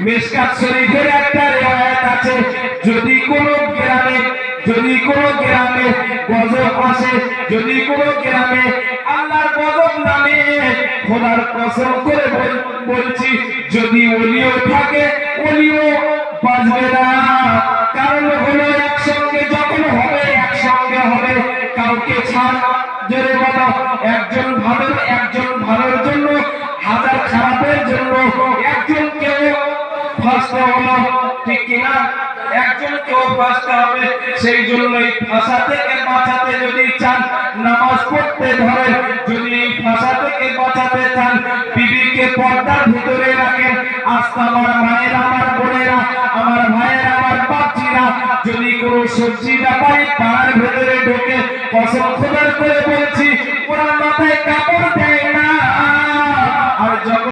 মিশকাত শরীফের একটা রিওয়ায়াত আছে, যদি কোনো গ্রামে গজব আসে, যদি কোনো গ্রামে আল্লাহর গজব নামে, খোদার কসম করে বলছি, যদি ওলিও থাকে ওলিও বাঁচবে না। কারণ হলো একসঙ্গে যখন হবে, একসঙ্গে হবে, কাউকে ছাড় জোরে বলো, একজন ভালোর জন্য হাজার খারাপের জন্য একজন কেউ ফাঁসতে হলো, ঠিক কিনা? একজন কেউ ফাঁসতে হবে, সেই জন্যই ফাঁসা থেকে বাঁচাতে যদি চান নামাজ পড়তে ধরেন, যদি ফাঁসা থেকে বাঁচাতে চান বিবিকে পর্দার ভিতরে রাখেন। আজকে আমার মায়েরা, আমার বোনেরা, আমার ভাইয়েরা, আমার বাচ্চিরা, যদি কোনো সবজি ব্যাপারী পাড়ার ভেতরে ঢোকে, কসম খোদার করে বলছি ওরা মাথায় কাপড়